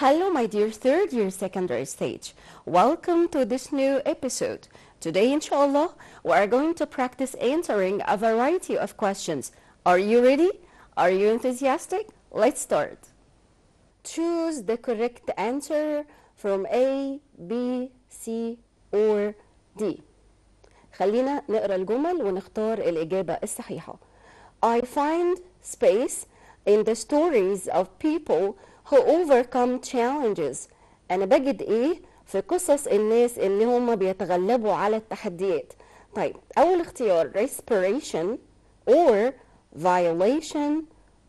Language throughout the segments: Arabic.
Hello, my dear third year secondary stage. Welcome to this new episode. Today, inshallah, we are going to practice answering a variety of questions. Are you ready? Are you enthusiastic? Let's start. Choose the correct answer from A, B, C, or D. خلينا نقرأ الجمل ونختار الإجابة الصحيحة. I find space in the stories of people who overcome challenges. أنا بجد إيه في قصص الناس اللي هم بيتغلبوا على التحديات. طيب أول اختيار respiration or violation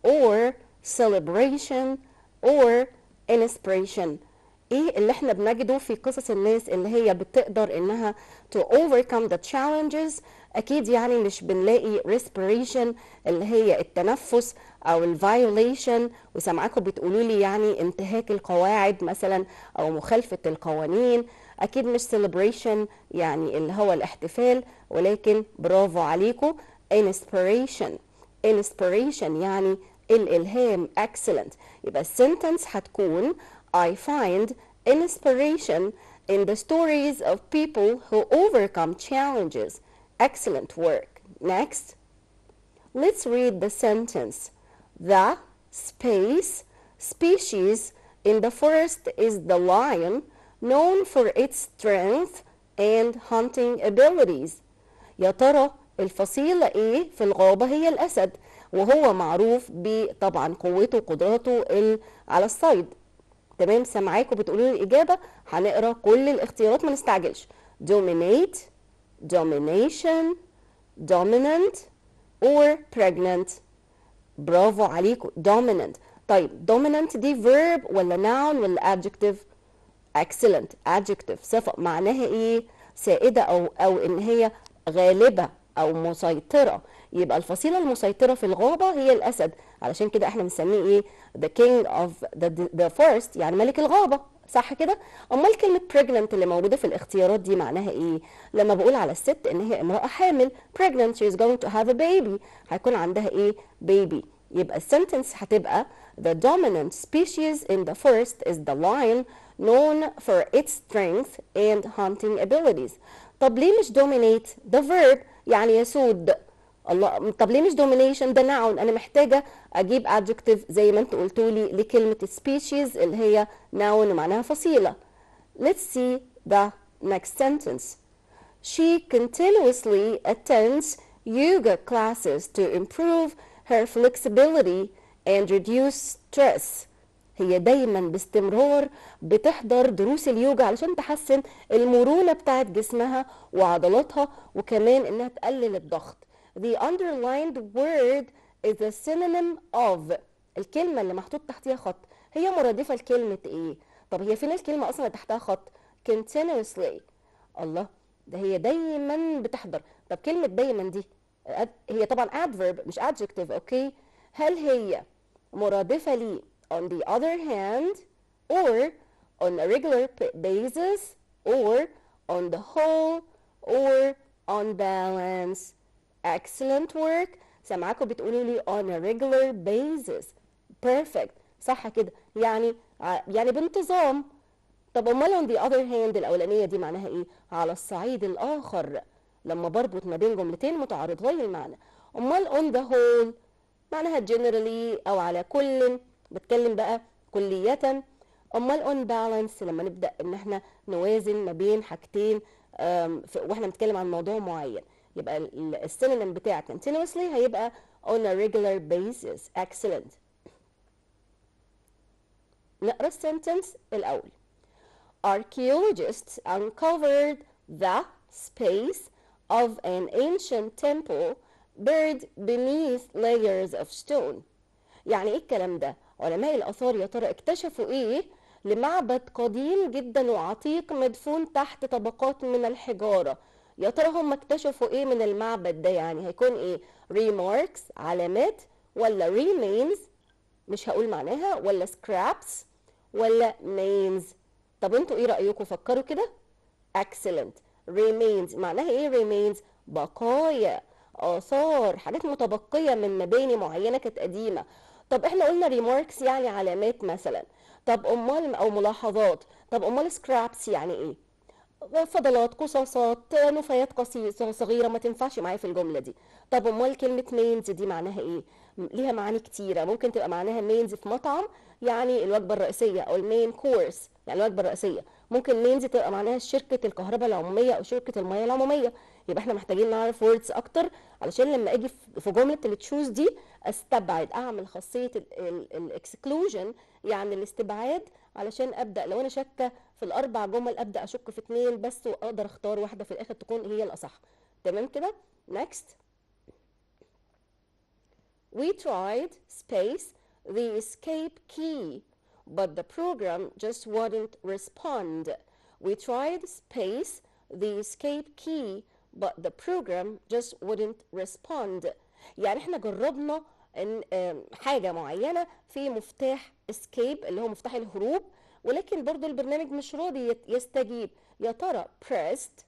or celebration or inspiration. ايه اللي احنا بنجده في قصص الناس اللي هي بتقدر انها to overcome the challenges؟ اكيد يعني مش بنلاقي respiration اللي هي التنفس او ال violation، وسامعاكم بتقولوا لي يعني انتهاك القواعد مثلا او مخالفة القوانين. اكيد مش celebration يعني اللي هو الاحتفال، ولكن برافو عليكم inspiration. inspiration يعني الالهام. excellent. يبقى السنتنس هتكون I find inspiration in the stories of people who overcome challenges. Excellent work. Next, let's read the sentence. The species in the forest is the lion, known for its strength and hunting abilities. يا ترى الفصيلة ايه في الغابة؟ هي الأسد، وهو معروف بطبعا قوته وقدراته على الصيد. تمام، سامعاكم بتقولوا لي الإجابة. هنقرا كل الاختيارات ما نستعجلش. dominate, domination, dominant or pregnant. برافو عليكم dominant. طيب dominant دي verb ولا noun ولا adjective؟ excellent. adjective صفة معناها ايه؟ سائدة او ان هي غالبة او مسيطرة. يبقى الفصيلة المسيطرة في الغابة هي الأسد، علشان كده احنا بنسميه ايه؟ the king of the forest، يعني ملك الغابة، صح كده؟ امال كلمة pregnant اللي موجودة في الاختيارات دي معناها ايه؟ لما بقول على الست ان هي امرأة حامل pregnant she is going to have a baby، هيكون عندها ايه؟ baby. يبقى السنتنس هتبقى the dominant species in the forest is the lion known for its strength and hunting abilities. طب ليه مش dominate؟ ده verb يعني يسود. الله، طب ليه مش domination؟ ده noun. انا محتاجه اجيب adjective زي ما انتوا قلتوا لي لكلمه species اللي هي noun ومعناها فصيله. Let's see the next sentence. She continuously attends yoga classes to improve her flexibility and reduce stress. هي دايما باستمرار بتحضر دروس اليوجا علشان تحسن المرونة بتاعت جسمها وعضلاتها، وكمان انها تقلل الضغط. The underlined word is a synonym of. الكلمة اللي محطوط تحتها خط هي مرادفة لكلمة ايه؟ طب هي فين الكلمة اصلا اللي تحتها خط؟ continuously. الله، ده هي دايما بتحضر. طب كلمة دايما دي هي طبعا adverb مش adjective، اوكي؟ هل هي مرادفة لي on the other hand or on a regular basis or on the whole or on balance؟ excellent work. سامعاكم بتقولوا لي on a regular basis. perfect. صح كده، يعني بانتظام. طب امال on the other hand الاولانيه دي معناها ايه؟ على الصعيد الاخر، لما بربط ما بين جملتين متعارضين المعنى. امال on the whole معناها generally او على كل، بتكلم بقى كلية. امال on balance لما نبدأ ان احنا نوازن ما بين حاجتين واحنا بنتكلم عن موضوع معين، يبقى السينونيم بتاع continuously هيبقى on a regular basis. excellent. نقرا السنتنس الاول. Archaeologists uncovered the space of an ancient temple buried beneath layers of stone. يعني ايه الكلام ده؟ علماء الآثار يا ترى اكتشفوا ايه لمعبد قديم جدا وعتيق مدفون تحت طبقات من الحجارة؟ يا ترى هم اكتشفوا ايه من المعبد ده؟ يعني هيكون ايه؟ remarks علامات، ولا remains مش هقول معناها، ولا scraps، ولا mains؟ طب انتوا ايه رأيكم؟ فكروا كده. excellent. remains معناها ايه؟ remains بقايا، آثار، حاجات متبقية من مباني معينة كانت قديمة. طب احنا قلنا remarks يعني علامات مثلا. طب امال، او ملاحظات، طب امال scraps يعني ايه؟ فضلات، قصاصات، نفايات قصيصة صغيرة، ما تنفعش معايا في الجملة دي. طب امال كلمة مينز دي معناها ايه؟ ليها معاني كتيرة، ممكن تبقى معناها مينز في مطعم يعني الوجبة الرئيسية، او المين كورس يعني الوجبة الرئيسية. ممكن مينز تبقى معناها شركة الكهرباء العمومية او شركة المياه العمومية. يبقى احنا محتاجين نعرف ووردز اكتر علشان لما اجي في جملة التشوز دي استبعد، اعمل خاصية الاكسكلوجن يعني الاستبعاد، علشان ابدا لو انا شاكه في الاربع جمل ابدا اشك في اتنين بس واقدر اختار واحده في الاخر تكون هي الاصح. تمام كده. next. We tried space the escape key but the program just wouldn't respond. We tried space the escape key but the program just wouldn't respond. يعني احنا جربنا ان حاجه معينه في مفتاح escape اللي هو مفتاح الهروب، ولكن برضو البرنامج مش راضي يستجيب. يا ترى pressed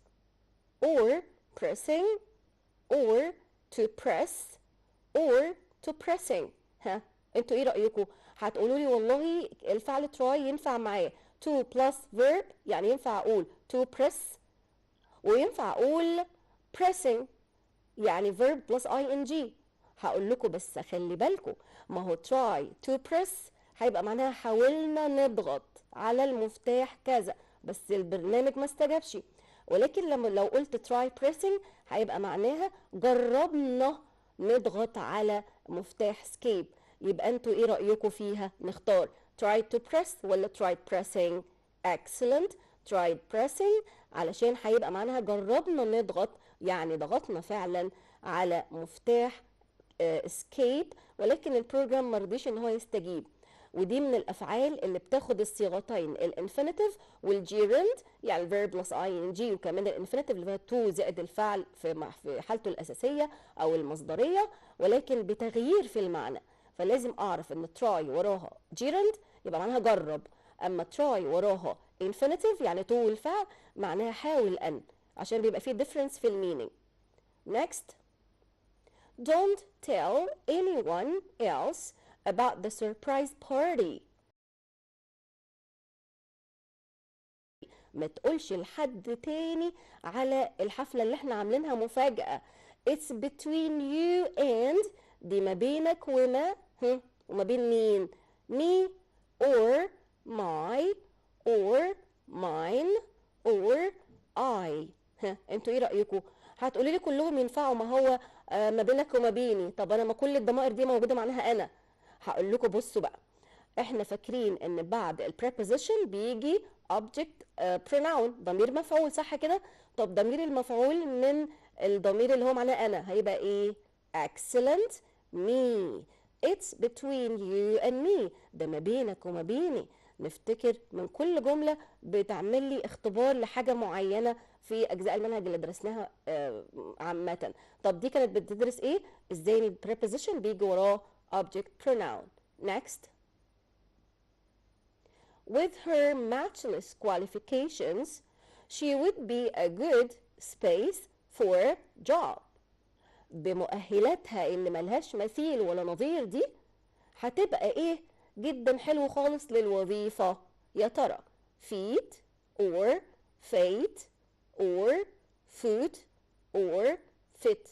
or pressing or to press or to pressing؟ ها انتوا ايه رأيكم؟ هتقولوا لي والله الفعل try ينفع معاه to plus verb، يعني ينفع اقول to press وينفع اقول pressing يعني verb plus ing. هقول لكم بس خلي بالكم، ما هو try to press هيبقى معناها حاولنا نضغط على المفتاح كذا بس البرنامج ما استجابش، ولكن لو قلت try pressing هيبقى معناها جربنا نضغط على مفتاح escape. يبقى انتوا ايه رأيكم فيها؟ نختار try to press ولا try pressing؟ excellent. try pressing علشان هيبقى معناها جربنا نضغط، يعني ضغطنا فعلا على مفتاح escape، ولكن البروجرام مرضيش ان هو يستجيب. ودي من الافعال اللي بتاخد الصيغتين الانفينيتيف والجيرند، يعني الفيرب بلس اي ان جي، وكمان الانفينيتيف اللي هو تو زائد الفعل في حالته الاساسيه او المصدريه، ولكن بتغيير في المعنى. فلازم اعرف ان تراي وراها جيرند يبقى معناها جرب، اما تراي وراها infinitive يعني تو الفعل معناها حاول ان، عشان بيبقى فيه difference في المينينج. next. Don't tell anyone else about the surprise party. ما تقولش لحد تاني على الحفلة اللي احنا عاملينها مفاجأة. It's between you and، دي ما بينك وما بين مين؟ me or my or mine or I. انتوا ايه رأيكم؟ هتقولي لي كلهم ينفعوا، ما هو ما بينك وما بيني. طب انا ما كل الضمائر دي موجودة معناها انا. هقول لكم بصوا بقى، احنا فاكرين ان بعد البريبوزيشن بيجي object pronoun ضمير مفعول، صح كده؟ طب ضمير المفعول من الضمير اللي هو معناه انا هيبقى ايه؟ excellent. me. it's between you and me، ده ما بينك وما بيني. نفتكر من كل جملة بتعمل لي اختبار لحاجة معينة في أجزاء المنهج اللي درسناها عامة. طب دي كانت بتدرس ايه؟ ازاي البريبوزيشن بيجي وراه object pronoun. next. With her matchless qualifications, she would be a good space for a job. بمؤهلاتها اللي ملهاش مثيل ولا نظير دي هتبقى ايه؟ جدا حلو خالص للوظيفة. يا ترى feet or fate or foot or fit؟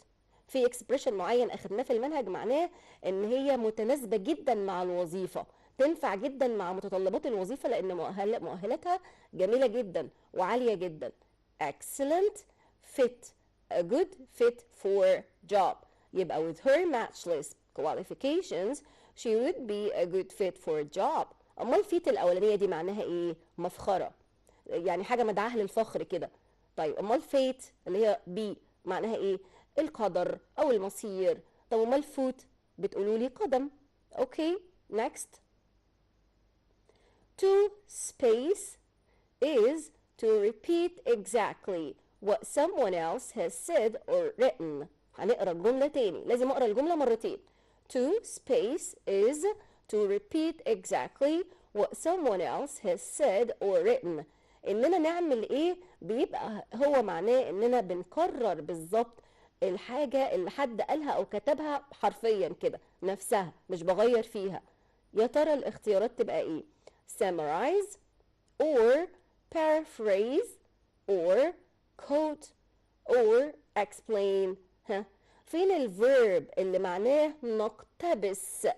في expression معين اخدناه في المنهج معناه ان هي متناسبة جدا مع الوظيفة، تنفع جدا مع متطلبات الوظيفة لان مؤهلاتها جميلة جدا وعالية جدا. excellent fit a good fit for job. يبقى with her matchless qualifications she would be a good fit for a job. امال فيت الاولانيه دي معناها ايه؟ مفخره، يعني حاجه مدعاه للفخر كده. طيب امال فيت اللي هي بي معناها ايه؟ القدر او المصير. طب امال فوت بتقولوا لي قدم. اوكي. next. To space is to repeat exactly what someone else has said or written. هنقرا الجمله تاني، لازم اقرا الجمله مرتين. To space is to repeat exactly what someone else has said or written. اننا نعمل ايه؟ بيبقى هو معناه اننا بنكرر بالظبط الحاجة اللي حد قالها او كتبها حرفيا كده نفسها، مش بغير فيها. يا ترى الاختيارات تبقى ايه؟ summarize or paraphrase or quote or explain. ها فين الفيرب اللي معناه نقتبس؟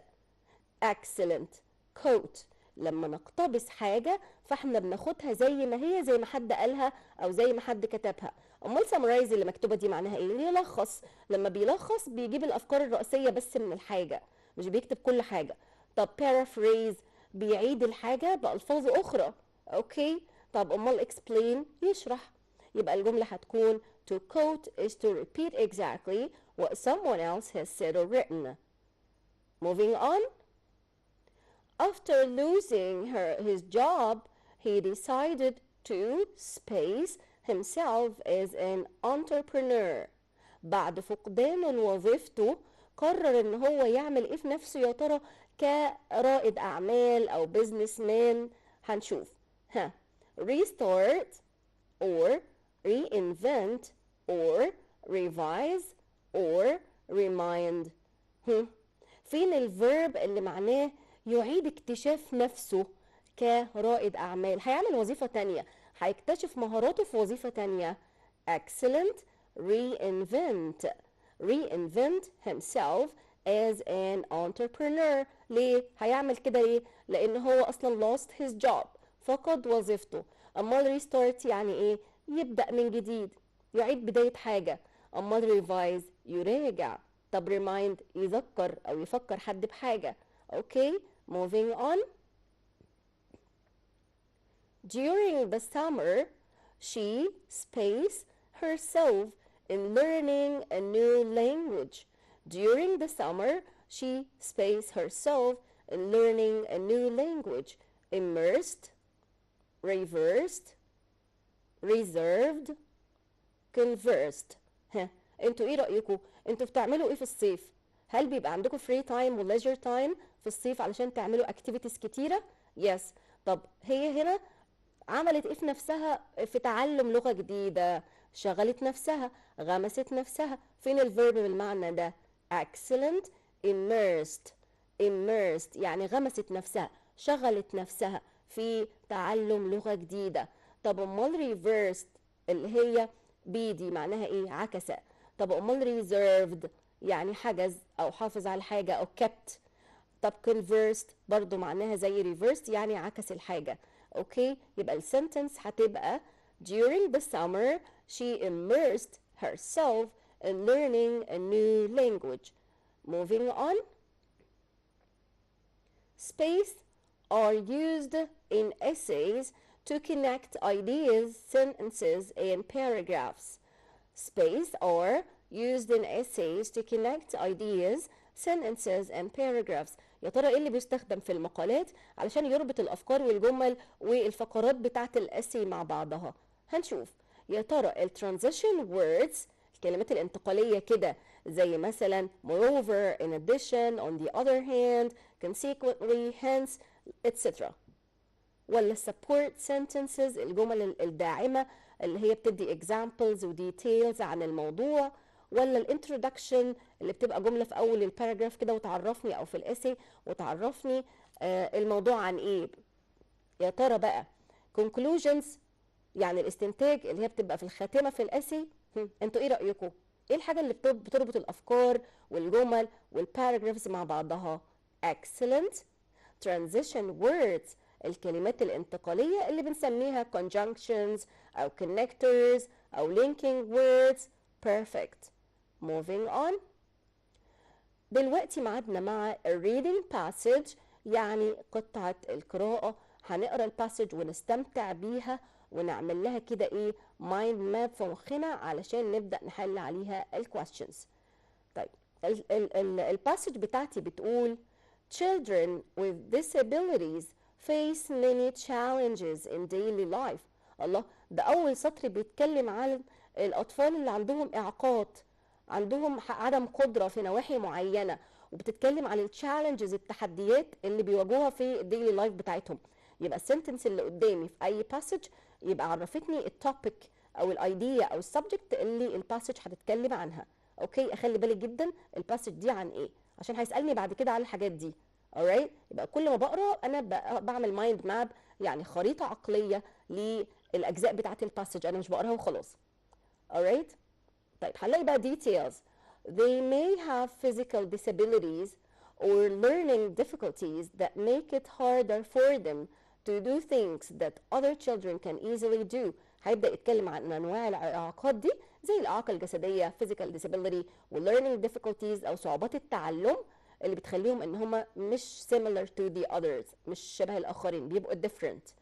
excellent. quote لما نقتبس حاجة فاحنا بناخدها زي ما هي، زي ما حد قالها او زي ما حد كتبها. امال summarize اللي مكتوبة دي معناها ايه؟ يلخص. لما بيلخص بيجيب الافكار الرئيسية بس من الحاجة، مش بيكتب كل حاجة. طب paraphrase بيعيد الحاجة بألفاظ اخرى. اوكي. طب امال explain يشرح. يبقى الجملة هتكون to quote is to repeat exactly what someone else has said or written. Moving on. After losing his job, he decided to space himself as an entrepreneur. بعد فقدانه لوظيفته قرر ان هو يعمل ايه في نفسه يا ترى؟ كرائد اعمال او بيزنس مان. هنشوف. ها restart or reinvent or revise or remind. فين الفيرب اللي معناه يعيد اكتشاف نفسه كرائد أعمال؟ هيعمل وظيفة تانية، هيكتشف مهاراته في وظيفة تانية. excellent. reinvent himself as an entrepreneur. ليه هيعمل كده؟ ليه؟ لأن هو أصلا lost his job، فقد وظيفته. أمال restart يعني إيه؟ يبدأ من جديد، يعيد بداية حاجة. أمال revise يراجع. طب remind يذكر أو يفكر حد بحاجة. Okay, moving on. During the summer, she spaced herself in learning a new language. During the summer, she spaced herself in learning a new language. Immersed, reversed, reserved, conversed. ها انتوا ايه رأيكم؟ انتوا بتعملوا ايه في الصيف؟ هل بيبقى عندكم free time و leisure time في الصيف علشان تعملوا activities كتيرة؟ yes. طب هي هنا عملت ايه في نفسها في تعلم لغة جديدة؟ شغلت نفسها، غمست نفسها. فين الفيرب بالمعنى ده؟ excellent. immersed يعني غمست نفسها، شغلت نفسها في تعلم لغة جديدة. طب امال reversed اللي هي بي دي معناها ايه؟ عكسة. طب امال reserved يعني حجز او حافظ على حاجة او kept. طب conversed برضو معناها زي reversed يعني عكس الحاجة. اوكي. يبقى السنتنس هتبقى during the summer she immersed herself in learning a new language. Moving on. Space are used in essays to connect ideas, sentences, and paragraphs. Space are used in essays to connect ideas, sentences, and paragraphs. يا ترى ايه اللي بيستخدم في المقالات علشان يربط الافكار والجمل والفقرات بتاعت الاسي مع بعضها؟ هنشوف. يا ترى الترانزيشن words الكلمات الانتقاليه كده زي مثلا moreover, in addition, on the other hand, consequently, hence, etc. ولا support sentences الجمل الداعمة اللي هي بتدي examples و details عن الموضوع؟ ولا الانترودكشن اللي بتبقى جملة في أول الباراجراف كده وتعرفني أو في الاسي وتعرفني الموضوع عن إيه؟ يا ترى بقى conclusions يعني الاستنتاج اللي هي بتبقى في الخاتمة في الاسي؟ انتوا ايه رأيكم؟ ايه الحاجة اللي بتربط الأفكار والجمل والباراجرافز مع بعضها؟ excellent. transition words الكلمات الانتقالية اللي بنسميها conjunctions أو connectors أو linking words. perfect. moving on. دلوقتي معادنا مع reading passage يعني قطعة القراءة. هنقرأ الباسج ونستمتع بيها ونعمل لها كده ايه mind map في مخنا علشان نبدأ نحل عليها الكويستشنز. طيب الباسج بتاعتي بتقول children with disabilities face many challenges in daily life. الله، ده أول سطر بيتكلم عن الأطفال اللي عندهم إعاقات، عندهم عدم قدرة في نواحي معينة، وبتتكلم عن التشالنجز التحديات اللي بيواجهوها في الديلي لايف بتاعتهم. يبقى السنتنس اللي قدامي في أي باسج يبقى عرفتني التوبيك أو الأيديا أو السبجكت اللي الباسج هتتكلم عنها. أوكي، أخلي بالك جدا الباسج دي عن إيه عشان هيسألني بعد كده على الحاجات دي. alright. يبقى كل ما بقرا انا بعمل مايند ماب، يعني خريطه عقليه للاجزاء بتاعه الباسج، انا مش بقراها وخلاص. alright. طيب هنلاقي بقى details. They may have physical disabilities or learning difficulties that make it harder for them to do things that other children can easily do. هيبدأ يتكلم عن أنواع الإعاقات دي زي الإعاقة الجسدية physical disability و learning difficulties أو صعوبات التعلم اللي بتخليهم إن هم مش similar to the others، مش شبه الآخرين، بيبقوا different.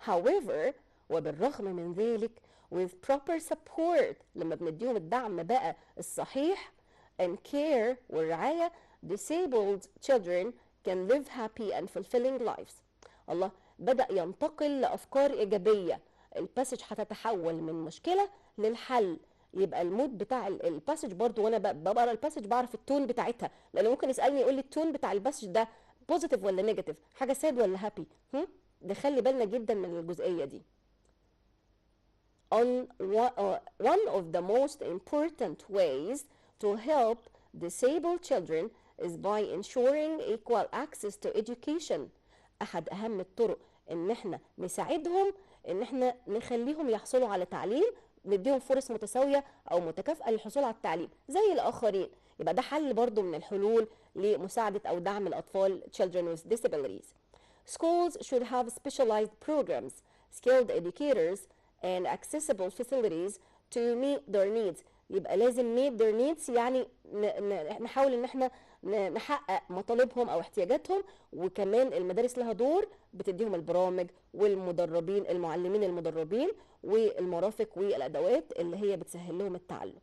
However، وبالرغم من ذلك with proper support، لما بنديهم الدعم بقى الصحيح and care والرعاية disabled children can live happy and fulfilling lives. الله بدأ ينتقل لأفكار إيجابية. الباسج هتتحول من مشكلة للحل. يبقى المود بتاع الباسج برضو، وانا بقرا الباسج بعرف التون بتاعتها، لانه ممكن يسالني يقول لي التون بتاع الباسج ده بوزيتيف ولا نيجاتيف، حاجه ساد ولا هابي. ده خلي بالنا جدا من الجزئيه دي. One of the most important ways to help disabled children is by ensuring equal access to education. أحد أهم الطرق إن إحنا نساعدهم إن إحنا نخليهم يحصلوا على تعليم، نديهم فرص متساوية أو متكافئة للحصول على التعليم زي الآخرين. يبقى ده حل برضو من الحلول لمساعدة أو دعم الأطفال children with disabilities. Schools should have specialized programs, skilled educators, and accessible facilities to meet their needs. يبقى لازم meet their needs، يعني نحاول ان احنا نحقق مطالبهم او احتياجاتهم، وكمان المدارس لها دور، بتديهم البرامج والمدربين، المعلمين المدربين والمرافق والادوات اللي هي بتسهل لهم التعلم.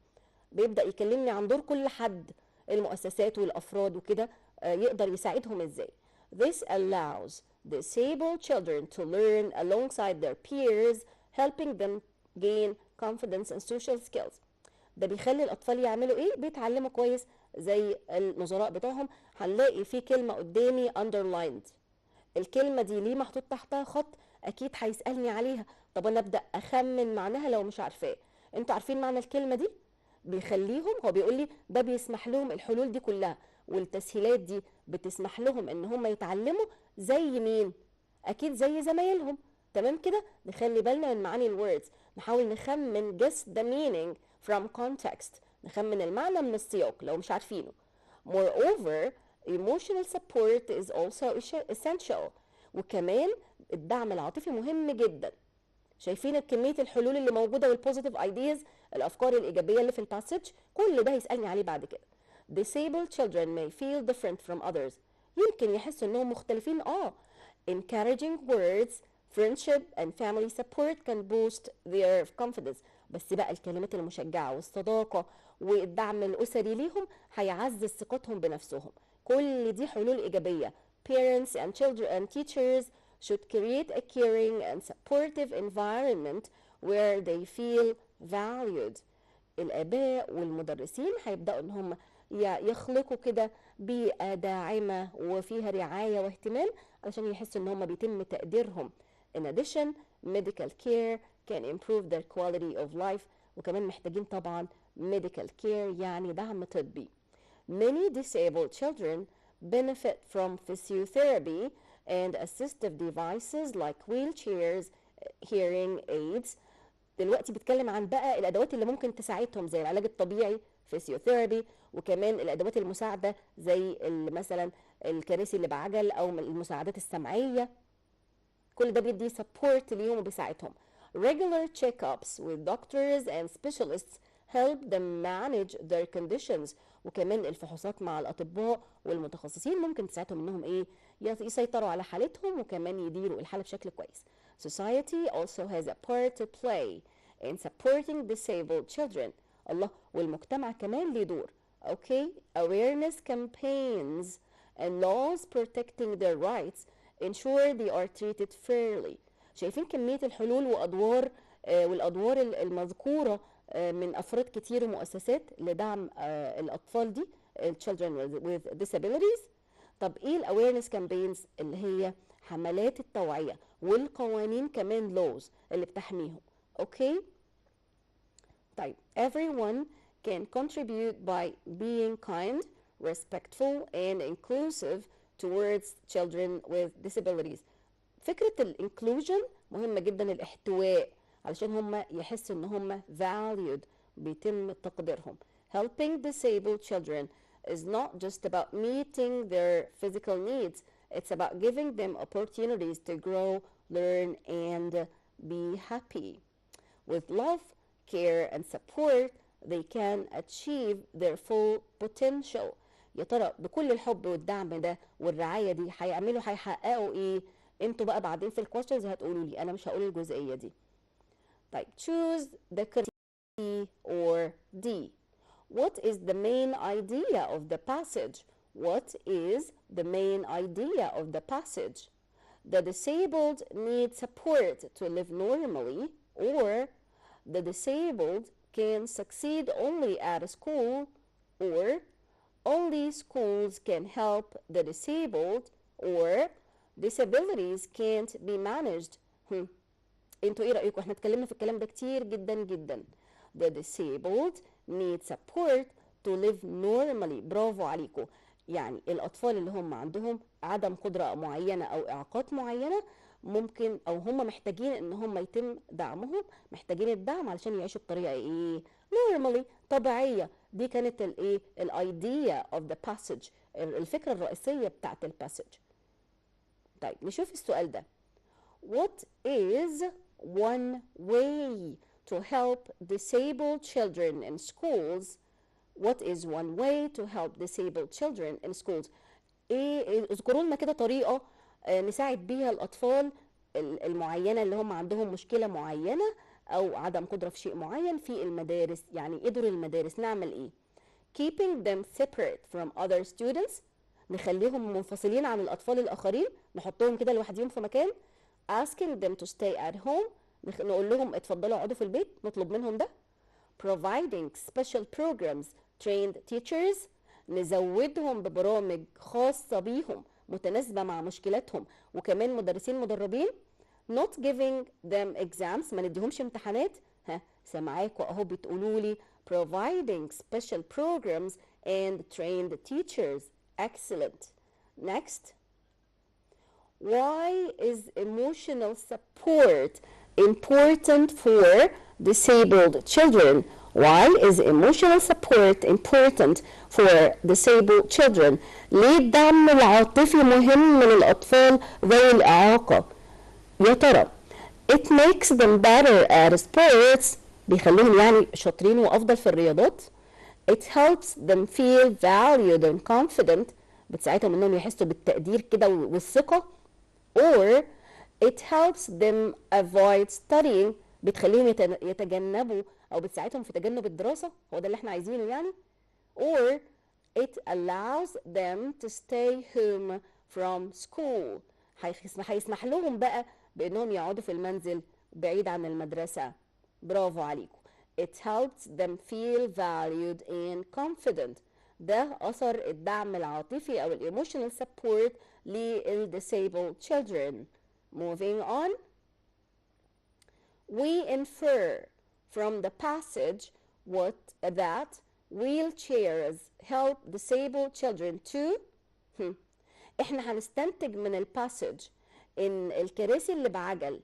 بيبدأ يكلمني عن دور كل حد، المؤسسات والافراد وكده، يقدر يساعدهم ازاي. This allows disabled children to learn alongside their peers, helping them gain confidence and social skills. ده بيخلي الأطفال يعملوا إيه؟ بيتعلموا كويس زي النظراء بتوعهم. هنلاقي في كلمة قدامي underlined. الكلمة دي ليه محطوط تحتها خط؟ أكيد هيسألني عليها. طب أنا أبدأ أخمن معناها لو مش عارفاه. أنتوا عارفين معنى الكلمة دي؟ بيخليهم، هو بيقول لي ده بيسمح لهم، الحلول دي كلها والتسهيلات دي بتسمح لهم ان هم يتعلموا زي مين؟ اكيد زي زمايلهم. تمام كده؟ نخلي بالنا من معاني الوردز، نحاول نخمن guess the meaning from context، نخمن المعنى من السياق لو مش عارفينه. Moreover, emotional support is also essential. وكمان الدعم العاطفي مهم جدا. شايفين كمية الحلول اللي موجودة والبوزيتيف ايديز، الافكار الايجابية اللي في الباسج، كل ده هيسألني عليه بعد كده. Disabled children may feel different from others. يمكن يحسوا انهم مختلفين. Encouraging words, friendship and family support can boost their confidence. بس بقى الكلمات المشجعة والصداقة والدعم الأسري ليهم هيعزز ثقتهم بنفسهم. كل دي حلول إيجابية. Parents and children and teachers should create a caring and supportive environment where they feel valued. الآباء والمدرسين هيبدأوا إن هم يخلقوا كده بيئة داعمة وفيها رعاية واهتمام علشان يحسوا إن هم بيتم تقديرهم. In addition, medical care can improve their quality of life. وكمان محتاجين طبعا medical care يعني دعم طبي. Many disabled children benefit from physiotherapy and assistive devices like wheelchairs, hearing aids. دلوقتي بيتكلم عن بقى الادوات اللي ممكن تساعدهم زي العلاج الطبيعي فيزيوثيرابي، وكمان الادوات المساعده زي مثلا الكراسي اللي بعجل او المساعدات السمعيه. كل ده بيدي سبورت ليهم وبيساعدهم. Regular checkups with doctors and specialists help them manage their conditions. وكمان الفحوصات مع الاطباء والمتخصصين ممكن تساعدهم انهم ايه يسيطروا على حالتهم وكمان يديروا الحاله بشكل كويس. Society also has a part to play in supporting disabled children. الله، والمجتمع كمان ليه دور. Awareness campaigns and laws protecting their rights ensure they are treated fairly. شايفين كمية الحلول وأدوار والأدوار المذكورة من أفراد كتير ومؤسسات لدعم الأطفال دي children with disabilities. طب إيه الأويرنس كامبينز؟ اللي هي حملات التوعية والقوانين كمان laws اللي بتحميهم. طيب everyone can contribute by being kind, respectful and inclusive towards children with disabilities. فكرة الانكلوجن مهمة جدا، الاحتواء، علشان هم يحسوا ان هم valued، بيتم تقديرهم. Helping disabled children is not just about meeting their physical needs, it's about giving them opportunities to grow, learn, and be happy. With love, care, and support, they can achieve their full potential. يا ترى بكل الحب والدعم ده والرعاية دي هيحققوا ايه؟ انتوا بقى بعدين في الكويستشنز هتقولوا لي، انا مش هقول الجزئية دي. طيب choose the C or D. What is the main idea of the passage? What is the main idea of the passage? The disabled need support to live normally, or the disabled can succeed only at school, or only schools can help the disabled, or disabilities can't be managed. انتوا ايه رأيكم؟ احنا اتكلمنا في الكلام ده كتير جدا جدا. The disabled need support to live normally. برافو عليكم. يعني الأطفال اللي هم عندهم عدم قدرة معينة أو إعاقات معينة ممكن أو هم محتاجين إن هم يتم دعمهم، محتاجين الدعم علشان يعيشوا بطريقة إيه؟ normally، طبيعية. دي كانت الإيه؟ الidea of the passage، الفكرة الرئيسية بتاعت الباسج. طيب نشوف السؤال ده. What is one way to help disabled children in schools? What is one way to help disabled children in schools? ايه اذكروا لنا كده طريقة نساعد بيها الأطفال المعينة اللي هم عندهم مشكلة معينة أو عدم قدرة في شيء معين في المدارس. يعني ايه دور المدارس؟ نعمل ايه؟ Keeping them separate from other students، نخليهم منفصلين عن الأطفال الآخرين، نحطهم كده لوحدهم في مكان. Asking them to stay at home، نقول لهم اتفضلوا اقعدوا في البيت، نطلب منهم ده. Providing special programs, trained teachers، نزودهم ببرامج خاصة بيهم متناسبة مع مشكلاتهم وكمان مدرسين مدربين. Not giving them exams، ما نديهمش امتحانات. سامعاكوا اهو بتقولوا لي providing special programs and trained teachers. Excellent. Next. Why is emotional support important for disabled children? Why is emotional support important for disabled children? ليه الدعم العاطفي مهم من الأطفال ذوي الإعاقة؟ يا ترى it makes them better at sports، بيخليهم يعني شاطرين وأفضل في الرياضات. it helps them feel valued and confident، بتساعدهم إنهم يحسوا بالتقدير كده والثقة. or it helps them avoid studying، بتخليهم يتجنبوا أو بتساعدهم في تجنب الدراسة، هو ده اللي احنا عايزينه يعني. or it allows them to stay home from school، هيسمح لهم بقى بأنهم يقعدوا في المنزل بعيد عن المدرسة. برافو عليكم. it helps them feel valued and confident. ده أثر الدعم العاطفي أو emotional support لل-disabled children. Moving on. We infer from the passage that wheelchairs help disabled children to احنا هنستنتج من الباسج ان الكراسي اللي بعجل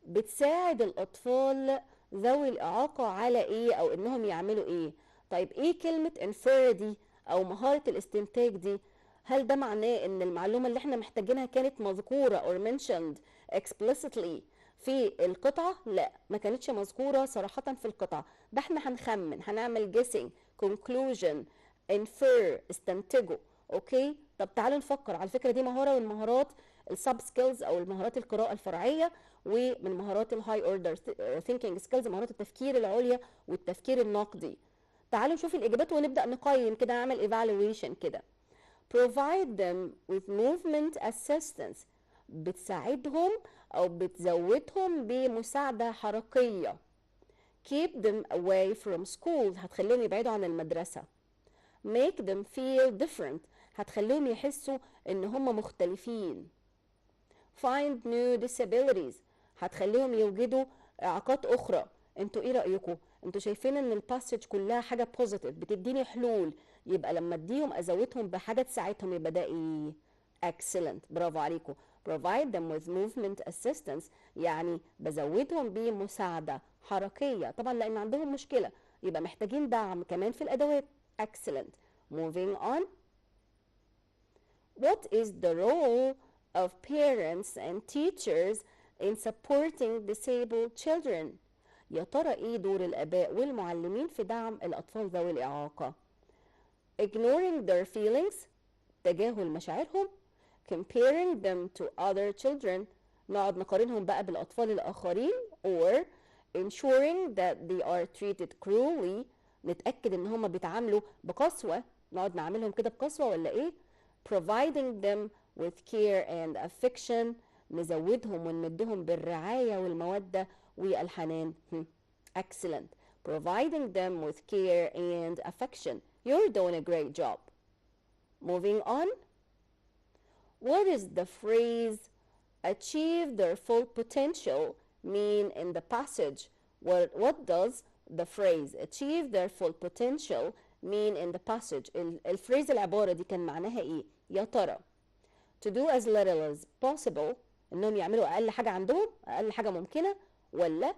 بتساعد الأطفال ذوي الإعاقة على ايه او انهم يعملوا ايه. طيب ايه كلمة infer دي او مهارة الاستنتاج دي؟ هل ده معناه ان المعلومة اللي احنا محتاجينها كانت مذكورة or mentioned explicitly في القطعة؟ لا، ما كانتش مذكورة صراحة في القطعة. ده احنا هنخمن، هنعمل guessing، conclusion، infer، استنتجوا. اوكي، طب تعالوا نفكر. على فكرة دي مهارة من مهارات السب سكيلز او المهارات القراءة الفرعية، ومن مهارات الهاي اوردر ثينكينج سكيلز، مهارات التفكير العليا والتفكير النقدي. تعالوا نشوف الإجابات ونبدأ نقيم كده، نعمل evaluation كده. Provide them with movement assistance، بتساعدهم أو بتزودهم بمساعدة حركية. Keep them away from school، هتخليهم يبعدوا عن المدرسة. Make them feel different، هتخليهم يحسوا إن هم مختلفين. Find new disabilities، هتخليهم يوجدوا إعاقات أخرى. انتوا ايه رأيكم؟ انتوا شايفين ان الباسج كلها حاجة بوزيتيف بتديني حلول، يبقى لما اديهم ازودهم بحاجة تساعدهم يبقى ده ايه؟ excellent. برافو عليكم. provide them with movement assistance يعني بزودهم بمساعدة حركية، طبعا لأن عندهم مشكلة يبقى محتاجين دعم كمان في الأدوات. excellent. moving on. What is the role of parents and teachers in supporting disabled children؟ يا ترى ايه دور الآباء والمعلمين في دعم الأطفال ذوي الإعاقة؟ ignoring their feelings تجاهل مشاعرهم. comparing them to other children نقعد نقارنهم بقى بالأطفال الآخرين. or ensuring that they are treated cruelly نتأكد ان هم بيتعاملوا بقسوة، نقعد نعملهم كده بقسوة ولا ايه؟ providing them with care and affection نزودهم ونمدهم بالرعاية والمودة والحنان. excellent. providing them with care and affection. You're doing a great job. moving on. What is the phrase achieve their full potential mean in the passage? What does the phrase achieve their full potential mean in the passage؟ الفريز العبارة دي كان معناها ايه يا ترى؟ to do as little as possible انهم يعملوا اقل حاجة عندهم، اقل حاجة ممكنة، ولا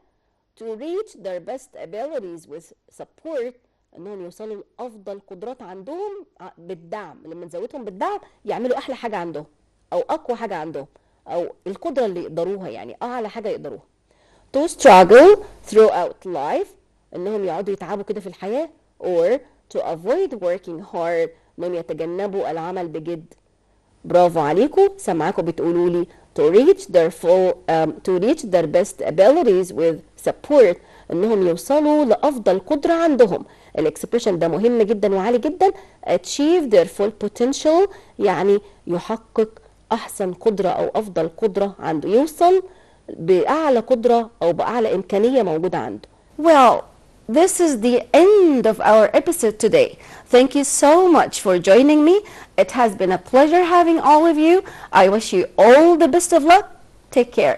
to reach their best abilities with support انهم يوصلوا لافضل قدرات عندهم بالدعم، لما نزودهم بالدعم يعملوا احلى حاجة عندهم او اقوى حاجة عندهم او القدرة اللي يقدروها، يعني اعلى حاجة يقدروها. to struggle throughout life انهم يقعدوا يتعبوا كده في الحياة. or to avoid working hard انهم يتجنبوا العمل بجد. برافو عليكم. سامعاكم بتقولوا لي to reach their best abilities with support انهم يوصلوا لافضل قدرة عندهم. الاكسبريشن ده مهم جدا وعالي جدا. achieve their full potential يعني يحقق احسن قدرة او افضل قدرة عنده، يوصل باعلى قدرة او باعلى امكانية موجودة عنده. Well, this is the end of our episode today. Thank you so much for joining me. It has been a pleasure having all of you. I wish you all the best of luck. Take care.